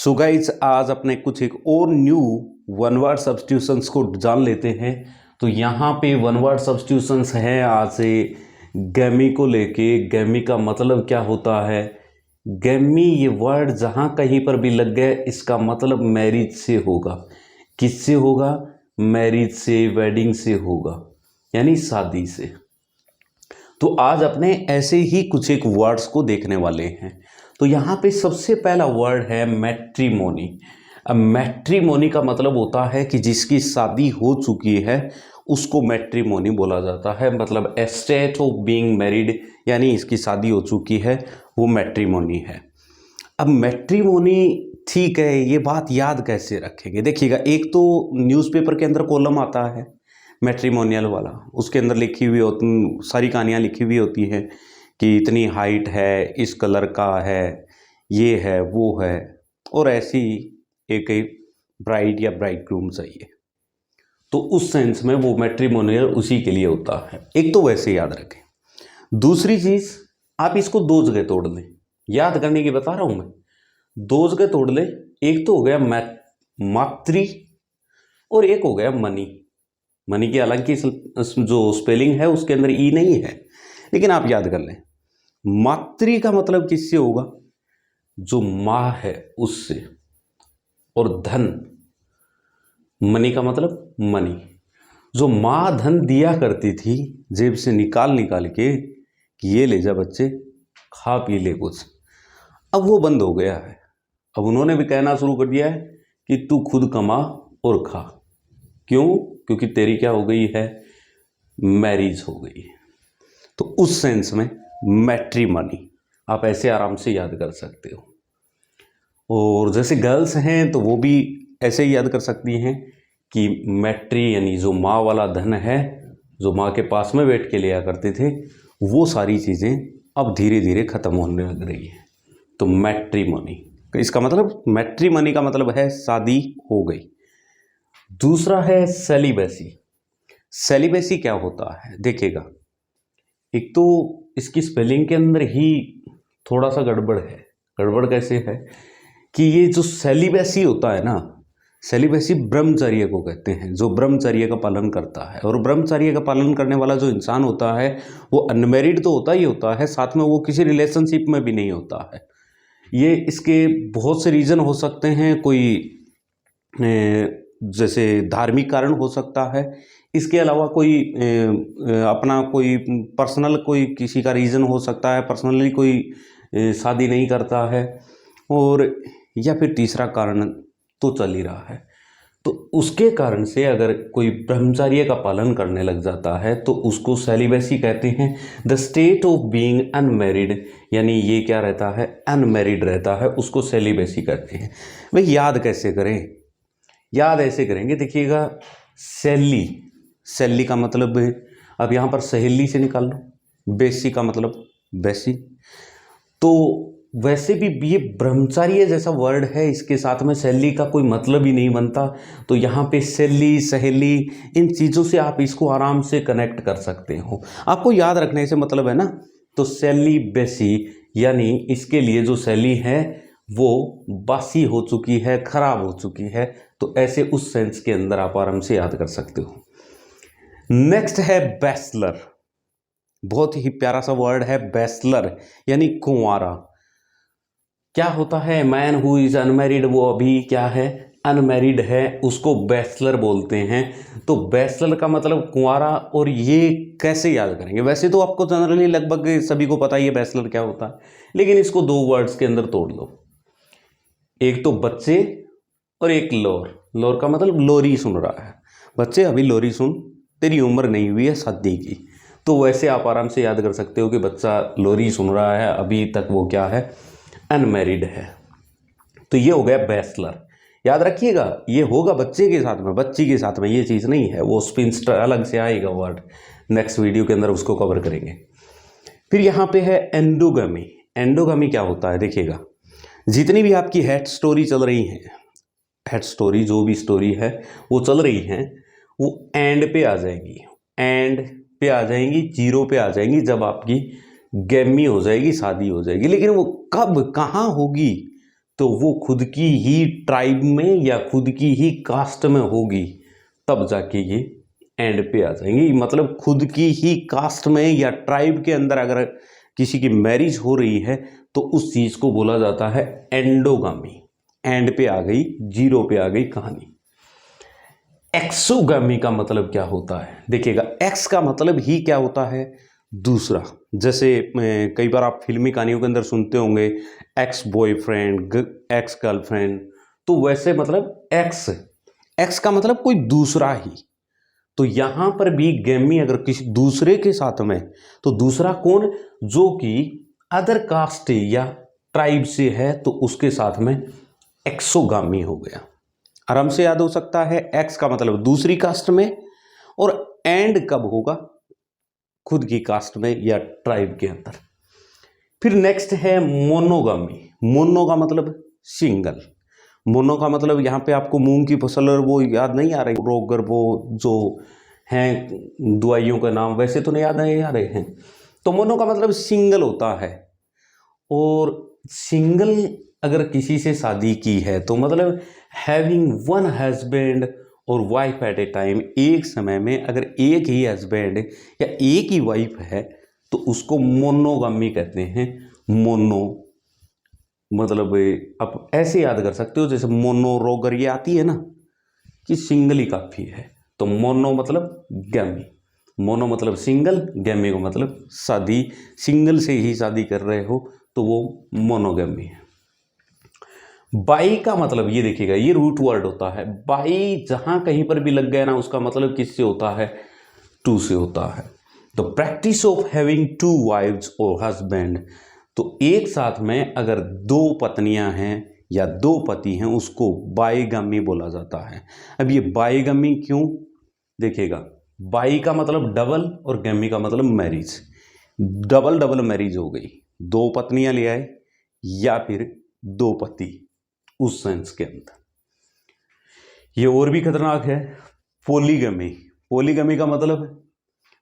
So guys आज अपने कुछ एक और न्यू वन वर्ड सब्स्टिट्यूशंस को जान लेते हैं। तो यहाँ पे वन वर्ड सब्स्टिट्यूशंस हैं आज से गैमी को लेके। गैमी का मतलब क्या होता है? गैमी ये वर्ड जहाँ कहीं पर भी लग गया इसका मतलब मैरिज से होगा। किससे होगा? मैरिज से, वेडिंग से होगा, यानी शादी से। तो आज अपने ऐसे ही कुछ एक वर्ड्स को देखने वाले हैं। तो यहाँ पे सबसे पहला वर्ड है मैट्रिमोनी। अब मैट्रिमोनी का मतलब होता है कि जिसकी शादी हो चुकी है उसको मैट्रिमोनी बोला जाता है। मतलब ए स्टेट ऑफ बीइंग मैरिड, यानी इसकी शादी हो चुकी है, वो मैट्रिमोनी है। अब मैट्रिमोनी, ठीक है, ये बात याद कैसे रखेंगे? देखिएगा, एक तो न्यूज़पेपर के अंदर कॉलम आता है मैट्रिमोनियल वाला, उसके अंदर लिखी हुई होती सारी कहानियाँ लिखी हुई होती हैं कि इतनी हाइट है, इस कलर का है, ये है, वो है, और ऐसी एक ब्राइड या ब्राइडग्रूम चाहिए। तो उस सेंस में वो मैट्रिमोनियल उसी के लिए होता है। एक तो वैसे याद रखें। दूसरी चीज़, आप इसको दो जगह तोड़ लें। याद करने की बता रहा हूँ मैं, दो जगह तोड़ लें। एक तो हो गया मात्री और एक हो गया मनी। मनी की हालांकि जो स्पेलिंग है उसके अंदर ई नहीं है, लेकिन आप याद कर लें। मात्री का मतलब किससे होगा? जो माँ है उससे। और धन, मनी का मतलब मनी, जो माँ धन दिया करती थी जेब से निकाल निकाल के कि ये ले जा बच्चे, खा पी ले कुछ, अब वो बंद हो गया है। अब उन्होंने भी कहना शुरू कर दिया है कि तू खुद कमा और खा। क्यों? क्योंकि तेरी क्या हो गई है? मैरिज हो गई है। तो उस सेंस में मैट्रिमनी आप ऐसे आराम से याद कर सकते हो। और जैसे गर्ल्स हैं तो वो भी ऐसे ही याद कर सकती हैं कि मैट्री यानी जो माँ वाला धन है, जो माँ के पास में बैठ के लिया करते थे, वो सारी चीज़ें अब धीरे धीरे ख़त्म होने लग रही है। तो मैट्रिमनी, इसका मतलब मैट्रिमनी का मतलब है शादी हो गई। दूसरा है सेलिबेसी। सेलिबेसी क्या होता है? देखिएगा, एक तो इसकी स्पेलिंग के अंदर ही थोड़ा सा गड़बड़ है। गड़बड़ कैसे है कि ये जो सेलिबेसी होता है ना, सेलिबेसी ब्रह्मचर्य को कहते हैं, जो ब्रह्मचर्य का पालन करता है। और ब्रह्मचर्य का पालन करने वाला जो इंसान होता है वो अनमेरिड तो होता ही होता है, साथ में वो किसी रिलेशनशिप में भी नहीं होता है। ये इसके बहुत से रीज़न हो सकते हैं। कोई जैसे धार्मिक कारण हो सकता है, इसके अलावा कोई अपना कोई पर्सनल कोई किसी का रीज़न हो सकता है, पर्सनली कोई शादी नहीं करता है, और या फिर तीसरा कारण तो चल ही रहा है। तो उसके कारण से अगर कोई ब्रह्मचर्य का पालन करने लग जाता है तो उसको सेलिबेसी कहते हैं। The state of being unmarried, यानी ये क्या रहता है? अनमैरिड रहता है, उसको सेलिबेसी कहते हैं। भाई याद कैसे करें? याद ऐसे करेंगे, देखिएगा, सैली, सैली का मतलब है, अब यहाँ पर सहेली से निकाल लो, बेसी का मतलब बेसी। तो वैसे भी ये ब्रह्मचार्य जैसा वर्ड है, इसके साथ में सैली का कोई मतलब ही नहीं बनता। तो यहाँ पे सैली, सहेली, इन चीज़ों से आप इसको आराम से कनेक्ट कर सकते हो। आपको याद रखने से मतलब है ना। तो सैली बेसी, यानी इसके लिए जो सैली है वो बासी हो चुकी है, खराब हो चुकी है। तो ऐसे उस सेंस के अंदर आप आराम से याद कर सकते हो। नेक्स्ट है बैचलर। बहुत ही प्यारा सा वर्ड है बैचलर, यानी कुंवारा। क्या होता है? मैन हु इज अनमैरिड, वो अभी क्या है? अनमैरिड है, उसको बैचलर बोलते हैं। तो बैचलर का मतलब कुंवारा। और ये कैसे याद करेंगे? वैसे तो आपको जनरली लगभग सभी को पता ही है बैचलर क्या होता है, लेकिन इसको दो वर्ड्स के अंदर तोड़ लो। एक तो बच्चे और एक लोर। लोर का मतलब लोरी सुन रहा है। बच्चे अभी लोरी सुन, तेरी उम्र नहीं हुई है शादी की। तो वैसे आप आराम से याद कर सकते हो कि बच्चा लोरी सुन रहा है, अभी तक वो क्या है? अनमैरिड है। तो ये हो गया बैचलर। याद रखिएगा, ये होगा बच्चे के साथ में, बच्ची के साथ में ये चीज़ नहीं है। वो स्पिंस्टर अलग से आएगा वर्ड, नेक्स्ट वीडियो के अंदर उसको कवर करेंगे। फिर यहाँ पे है एंडोगमी। एंडोगमी क्या होता है? देखिएगा, जितनी भी आपकी हेड स्टोरी चल रही है, हेड स्टोरी जो भी स्टोरी है वो चल रही है, वो एंड पे आ जाएंगी। एंड पे आ जाएंगी, जीरो पे आ जाएंगी जब आपकी गैमी हो जाएगी, शादी हो जाएगी। लेकिन वो कब, कहाँ होगी? तो वो खुद की ही ट्राइब में या खुद की ही कास्ट में होगी, तब जाके ये एंड पे आ जाएंगी। मतलब खुद की ही कास्ट में या ट्राइब के अंदर अगर किसी की मैरिज हो रही है तो उस चीज को बोला जाता है एंडोगामी। एंड पे आ गई, जीरो पे आ गई कहानी। एक्सोगामी का मतलब क्या होता है? देखिएगा, एक्स का मतलब ही क्या होता है? दूसरा। जैसे कई बार आप फिल्मी कहानियों के अंदर सुनते होंगे एक्स बॉयफ्रेंड, एक्स गर्लफ्रेंड, तो वैसे मतलब एक्स, एक्स का मतलब कोई दूसरा ही। तो यहां पर भी गैमी अगर किसी दूसरे के साथ में, तो दूसरा कौन? जो कि अदर कास्ट या ट्राइब से है, तो उसके साथ में एक्सोगामी हो गया। आराम से याद हो सकता है, एक्स का मतलब दूसरी कास्ट में, और एंड कब होगा? खुद की कास्ट में या ट्राइब के अंदर। फिर नेक्स्ट है मोनोगामी। मोनो का मतलब सिंगल। मोनो का मतलब यहाँ पे आपको मूंग की फसल और वो याद नहीं आ रही, रोगर, वो जो हैं दवाइयों का नाम, वैसे तो नहीं याद नहीं आ रहे हैं। तो मोनो का मतलब सिंगल होता है। और सिंगल अगर किसी से शादी की है तो मतलब हैविंग वन हस्बैंड और वाइफ एट ए टाइम, एक समय में अगर एक ही हस्बैंड या एक ही वाइफ है तो उसको मोनोगामी कहते हैं। मोनो मतलब आप ऐसे याद कर सकते हो जैसे मोनो रोगर ये आती है ना कि सिंगल ही काफी है, तो मोनो मतलब गैमी। मोनो मतलब सिंगल, गैमी को मतलब शादी, सिंगल से ही शादी कर रहे हो तो वो मोनोगैमी है। बाई का मतलब ये देखिएगा, ये रूट वर्ड होता है। बाई जहां कहीं पर भी लग गया ना, उसका मतलब किससे होता है? टू से होता है। तो practice of having two wives और हस्बैंड, तो एक साथ में अगर दो पत्नियां हैं या दो पति हैं उसको बाईगामी बोला जाता है। अब ये बाईगामी क्यों? देखिएगा, बाई का मतलब डबल और गैमी का मतलब मैरिज। डबल डबल मैरिज हो गई, दो पत्नियां ले आए या फिर दो पति, उस सेंस के अंदर। ये और भी खतरनाक है, पोलीगमी। पोलीगमी का मतलब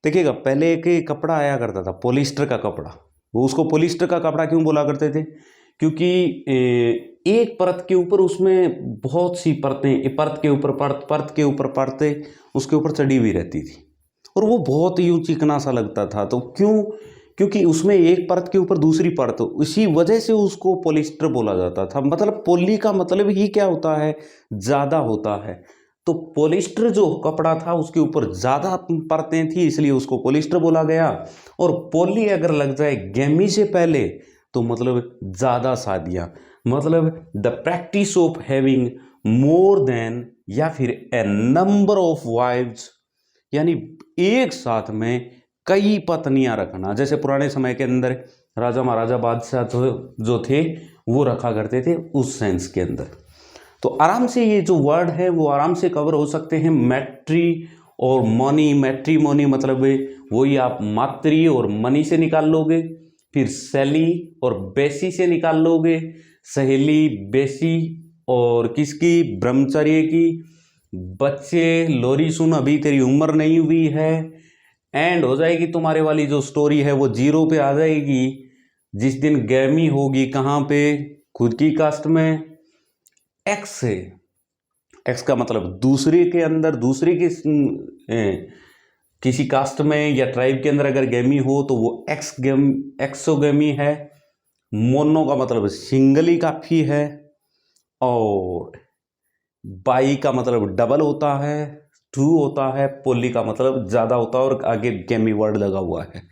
देखिएगा, पहले एक कपड़ा आया करता था पॉलिस्टर का कपड़ा, वो उसको पॉलिस्टर का कपड़ा क्यों बोला करते थे? क्योंकि एक परत के ऊपर उसमें बहुत सी परतें, परत के ऊपर परत, परत के ऊपर परतें उसके ऊपर चढ़ी हुई रहती थी, और वो बहुत ही चिकना सा लगता था। तो क्यों? क्योंकि उसमें एक परत के ऊपर दूसरी परत, इसी वजह से उसको पॉलिस्टर बोला जाता था। मतलब पोली का मतलब ही क्या होता है? ज़्यादा होता है। तो पॉलिस्टर जो कपड़ा था उसके ऊपर ज़्यादा परतें थी, इसलिए उसको पॉलिस्टर बोला गया। और पोली अगर लग जाए गैमी से पहले तो मतलब ज़्यादा शादियाँ, मतलब the practice of having more than या फिर ए नंबर ऑफ वाइव्स, यानी एक साथ में कई पत्नियां रखना। जैसे पुराने समय के अंदर राजा महाराजा बादशाह जो थे वो रखा करते थे, उस सेंस के अंदर। तो आराम से ये जो वर्ड है वो आराम से कवर हो सकते हैं। मैट्री और मनी, मैट्रीमोनी मतलब वही आप मातृ और मनी से निकाल लोगे, फिर सैली और बेसी से निकाल लोगे, सहेली, बेसी और किसकी? ब्रह्मचर्य की। बच्चे, लोरी सुन अभी तेरी उम्र नहीं हुई है। एंड हो जाएगी तुम्हारे वाली जो स्टोरी है वो जीरो पे आ जाएगी जिस दिन गैमी होगी। कहाँ पे? खुद की कास्ट में। एक्स से, एक्स का मतलब दूसरे के अंदर, दूसरे के किसी कास्ट में या ट्राइब के अंदर अगर गैमी हो तो वो एक्सोगैमी है। मोनो का मतलब सिंगल ही काफी है, और बाई का मतलब डबल होता है, टू होता है, पोली का मतलब ज्यादा होता है, और आगे गैमी वर्ड लगा हुआ है।